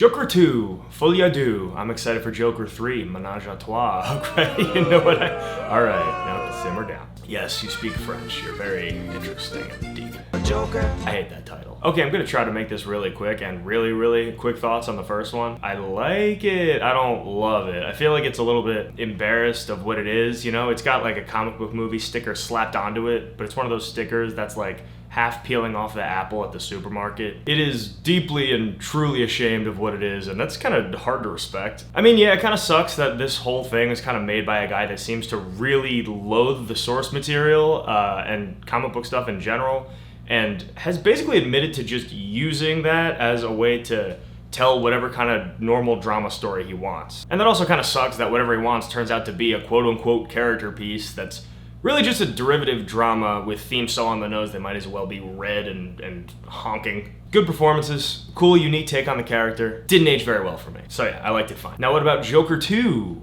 Joker 2, Folie à Deux. I'm excited for Joker 3, Menage à Trois. Okay, you know what Alright, now to simmer down. Yes, you speak French. You're very interesting and deep. Joker. I hate that title. Okay, I'm gonna try to make this really quick and really quick thoughts on the first one. I like it. I don't love it. I feel like it's a little bit embarrassed of what it is, you know? It's got like a comic book movie sticker slapped onto it, but it's one of those stickers that's like half peeling off the apple at the supermarket. It is deeply and truly ashamed of what it is, and that's kind of hard to respect. I mean, yeah, it kind of sucks that this whole thing is kind of made by a guy that seems to really loathe the source material and comic book stuff in general, and has basically admitted to just using that as a way to tell whatever kind of normal drama story he wants. And that also kind of sucks that whatever he wants turns out to be a quote-unquote character piece that's really just a derivative drama with themes so on the nose they might as well be red and honking. Good performances, cool, unique take on the character. Didn't age very well for me. So yeah, I liked it fine. Now what about Joker 2?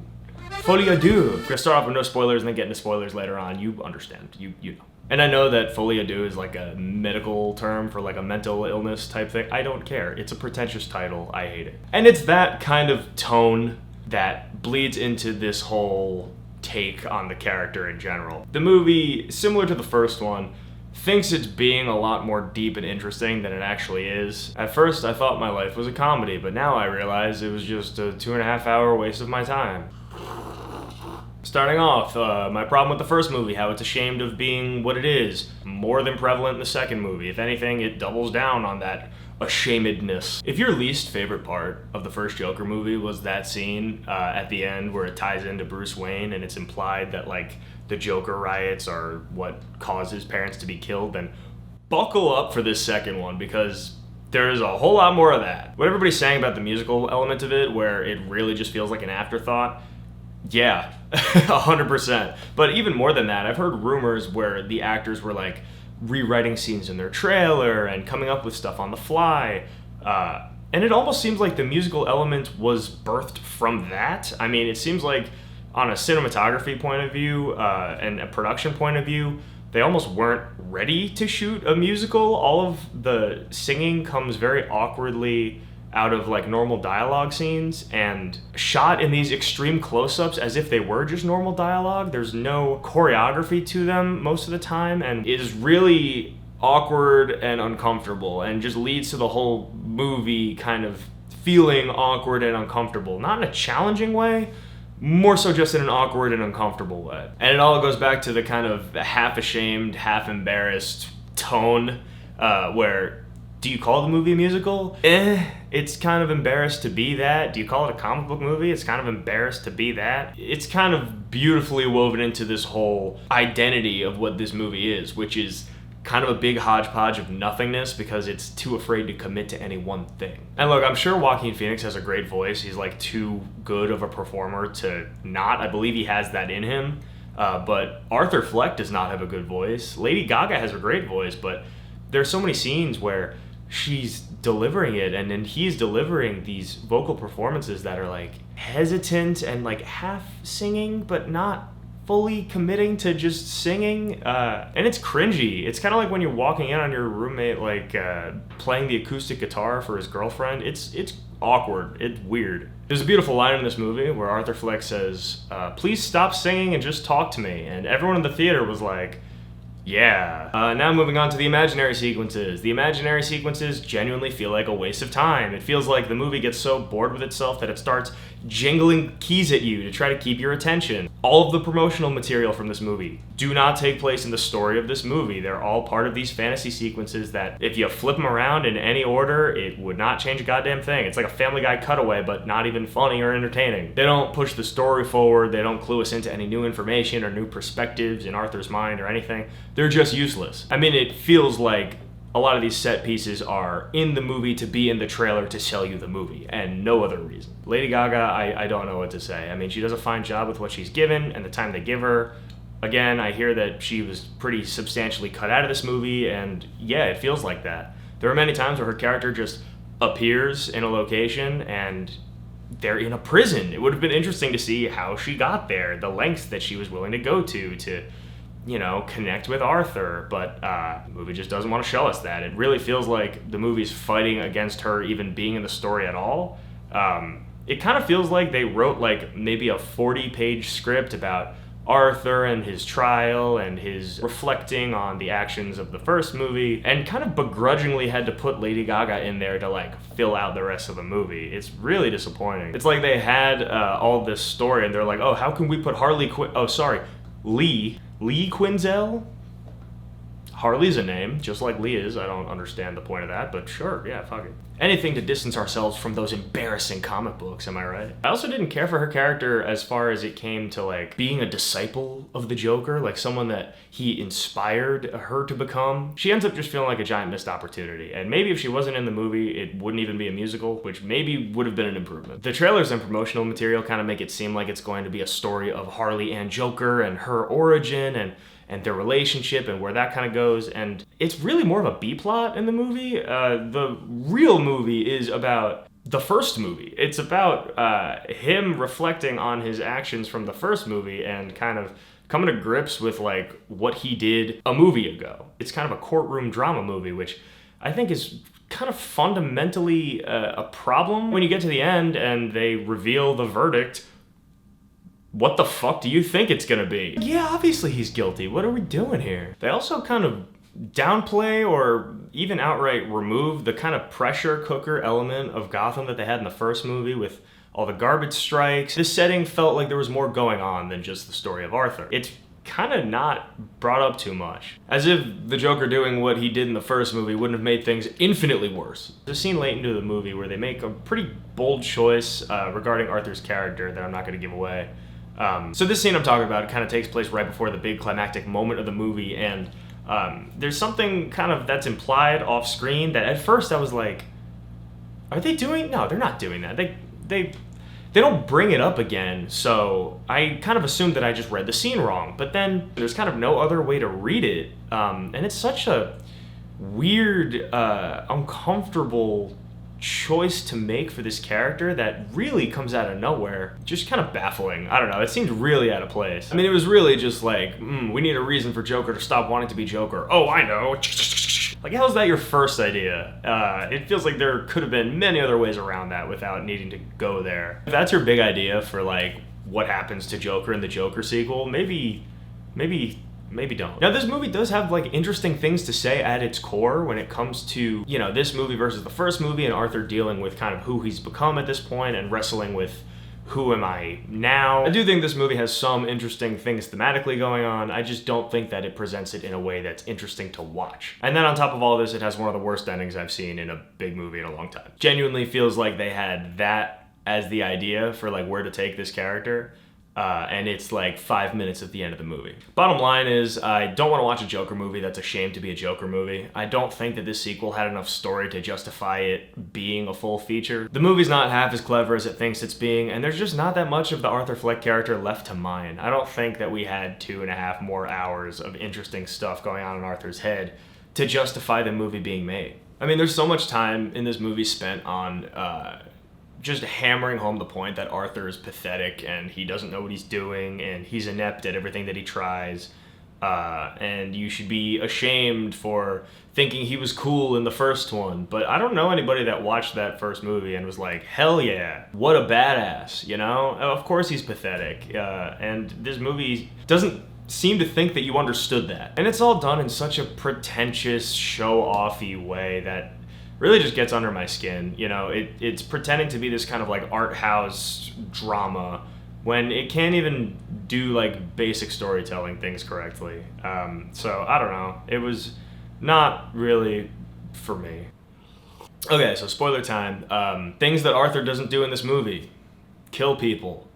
Folie à Deux. We're gonna start off with no spoilers and then get into spoilers later on. You understand, you know. And I know that Folie à Deux is like a medical term for like a mental illness type thing. I don't care. It's a pretentious title. I hate it. And it's that kind of tone that bleeds into this whole take on the character in general. The movie, similar to the first one, thinks it's being a lot more deep and interesting than it actually is. At first, I thought my life was a comedy, but now I realize it was just a 2.5 hour waste of my time. Starting off, my problem with the first movie, how it's ashamed of being what it is, more than prevalent in the second movie. If anything, it doubles down on that ashamedness. If your least favorite part of the first Joker movie was that scene at the end where it ties into Bruce Wayne and it's implied that like the Joker riots are what caused his parents to be killed, then buckle up for this second one because there's a whole lot more of that. What everybody's saying about the musical element of it, where it really just feels like an afterthought, yeah, 100%. But even more than that, I've heard rumors where the actors were like rewriting scenes in their trailer and coming up with stuff on the fly. And it almost seems like the musical element was birthed from that. I mean, it seems like on a cinematography point of view and a production point of view, they almost weren't ready to shoot a musical. All of the singing comes very awkwardly out of like normal dialogue scenes and shot in these extreme close-ups as if they were just normal dialogue. There's no choreography to them most of the time, and it is really awkward and uncomfortable and just leads to the whole movie kind of feeling awkward and uncomfortable. Not in a challenging way, more so just in an awkward and uncomfortable way. And it all goes back to the kind of half ashamed, half embarrassed tone where, do you call the movie a musical? It's kind of embarrassed to be that. Do you call it a comic book movie? It's kind of embarrassed to be that. It's kind of beautifully woven into this whole identity of what this movie is, which is kind of a big hodgepodge of nothingness because it's too afraid to commit to any one thing. And look, I'm sure Joaquin Phoenix has a great voice. He's like too good of a performer to not. I believe he has that in him. But Arthur Fleck does not have a good voice. Lady Gaga has a great voice, but there's so many scenes where she's delivering it and then he's delivering these vocal performances that are like hesitant and like half singing but not fully committing to just singing, and it's cringy. It's kind of like when you're walking in on your roommate like playing the acoustic guitar for his girlfriend. It's awkward. It's weird. There's a beautiful line in this movie where Arthur Fleck says, please stop singing and just talk to me, and everyone in the theater was like, yeah. Now moving on to the imaginary sequences. The imaginary sequences genuinely feel like a waste of time. It feels like the movie gets so bored with itself that it starts jingling keys at you to try to keep your attention. All of the promotional material from this movie do not take place in the story of this movie. They're all part of these fantasy sequences that if you flip them around in any order, it would not change a goddamn thing. It's like a Family Guy cutaway, but not even funny or entertaining. They don't push the story forward. They don't clue us into any new information or new perspectives in Arthur's mind or anything. They're just useless. I mean, it feels like a lot of these set pieces are in the movie to be in the trailer to sell you the movie, and no other reason. Lady Gaga, I don't know what to say. I mean, she does a fine job with what she's given and the time they give her. Again, I hear that she was pretty substantially cut out of this movie, and yeah, it feels like that. There are many times where her character just appears in a location and they're in a prison. It would have been interesting to see how she got there, the lengths that she was willing to go to you know, connect with Arthur, but the movie just doesn't want to show us that. It really feels like the movie's fighting against her even being in the story at all, It kind of feels like they wrote like maybe a 40-page script about Arthur and his trial and his reflecting on the actions of the first movie, and kind of begrudgingly had to put Lady Gaga in there to like fill out the rest of the movie. It's really disappointing. It's like they had all this story and they're like, oh, how can we put Lee Quinzel? Harley's a name, just like Lee is. I don't understand the point of that, but sure, yeah, fuck it. Anything to distance ourselves from those embarrassing comic books, am I right? I also didn't care for her character as far as it came to like being a disciple of the Joker, like someone that he inspired her to become. She ends up just feeling like a giant missed opportunity, and maybe if she wasn't in the movie, it wouldn't even be a musical, which maybe would have been an improvement. The trailers and promotional material kind of make it seem like it's going to be a story of Harley and Joker and her origin and their relationship and where that kind of goes, and it's really more of a B-plot in the movie. The real movie is about the first movie. It's about him reflecting on his actions from the first movie and kind of coming to grips with like what he did a movie ago. It's kind of a courtroom drama movie, which I think is kind of fundamentally a problem. When you get to the end and they reveal the verdict, what the fuck do you think it's gonna be? Yeah, obviously he's guilty. What are we doing here? They also kind of downplay or even outright remove the kind of pressure cooker element of Gotham that they had in the first movie with all the garbage strikes. This setting felt like there was more going on than just the story of Arthur. It's kind of not brought up too much. As if the Joker doing what he did in the first movie wouldn't have made things infinitely worse. There's a scene late into the movie where they make a pretty bold choice regarding Arthur's character that I'm not gonna give away. So this scene I'm talking about kind of takes place right before the big climactic moment of the movie, and there's something kind of that's implied off screen that at first I was like, are they doing? No, they're not doing that. They don't bring it up again, so I kind of assumed that I just read the scene wrong, but then there's kind of no other way to read it, and it's such a weird, uncomfortable choice to make for this character that really comes out of nowhere. Just kind of baffling. I don't know, it seemed really out of place. I mean, it was really just like, we need a reason for Joker to stop wanting to be Joker. Oh, I know. Like, how's that your first idea? It feels like there could have been many other ways around that without needing to go there. If that's your big idea for like what happens to Joker in the Joker sequel, maybe don't. Now, this movie does have like interesting things to say at its core when it comes to, you know, this movie versus the first movie and Arthur dealing with kind of who he's become at this point and wrestling with who am I now. I do think this movie has some interesting things thematically going on. I just don't think that it presents it in a way that's interesting to watch. And then on top of all this, it has one of the worst endings I've seen in a big movie in a long time. Genuinely feels like they had that as the idea for like where to take this character. And it's like 5 minutes at the end of the movie. Bottom line is, I don't want to watch a Joker movie that's ashamed to be a Joker movie. I don't think that this sequel had enough story to justify it being a full feature. The movie's not half as clever as it thinks it's being, and there's just not that much of the Arthur Fleck character left to mine. I don't think that we had 2.5 more hours of interesting stuff going on in Arthur's head to justify the movie being made. I mean, there's so much time in this movie spent on just hammering home the point that Arthur is pathetic and he doesn't know what he's doing and he's inept at everything that he tries, and you should be ashamed for thinking he was cool in the first one. But I don't know anybody that watched that first movie and was like, hell yeah, what a badass, you know? Of course he's pathetic, and this movie doesn't seem to think that you understood that. And it's all done in such a pretentious, show-offy way that really just gets under my skin. You know, it's pretending to be this kind of like art house drama when it can't even do like basic storytelling things correctly. So I don't know. It was not really for me. Okay, so spoiler time. Things that Arthur doesn't do in this movie: kill people,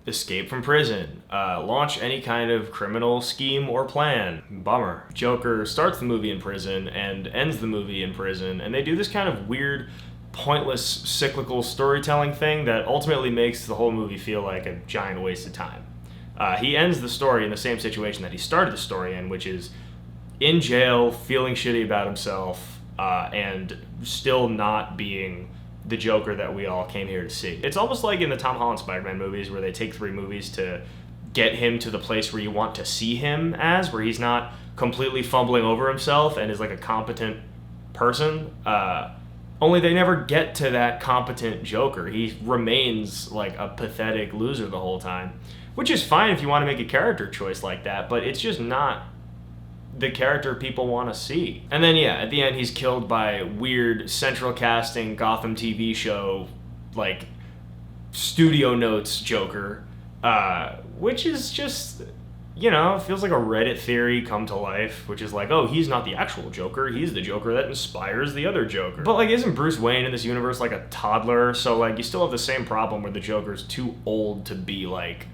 escape from prison, launch any kind of criminal scheme or plan. Bummer. Joker starts the movie in prison and ends the movie in prison, and they do this kind of weird, pointless, cyclical storytelling thing that ultimately makes the whole movie feel like a giant waste of time. He ends the story in the same situation that he started the story in, which is in jail, feeling shitty about himself, and still not being the Joker that we all came here to see. It's almost like in the Tom Holland Spider-Man movies where they take 3 movies to get him to the place where you want to see him as, where he's not completely fumbling over himself and is like a competent person. Only they never get to that competent Joker. He remains like a pathetic loser the whole time, which is fine if you want to make a character choice like that, but it's just not the character people want to see. And then yeah, at the end he's killed by weird central casting Gotham TV show, like studio notes Joker, which is just, you know, it feels like a Reddit theory come to life, which is like, oh, he's not the actual Joker, he's the Joker that inspires the other Joker. But like, isn't Bruce Wayne in this universe like a toddler? So like, you still have the same problem where the Joker's too old to be like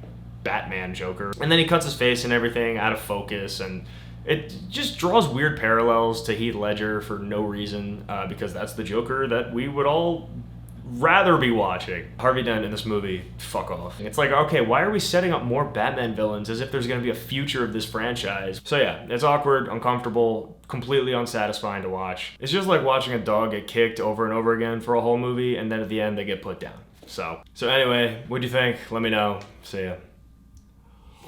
Batman Joker. And then he cuts his face and everything out of focus, and it just draws weird parallels to Heath Ledger for no reason, because that's the Joker that we would all rather be watching. Harvey Dent in this movie, fuck off. It's like, okay, why are we setting up more Batman villains as if there's gonna be a future of this franchise? So yeah, it's awkward, uncomfortable, completely unsatisfying to watch. It's just like watching a dog get kicked over and over again for a whole movie, and then at the end they get put down. So anyway, what'd you think? Let me know. See ya.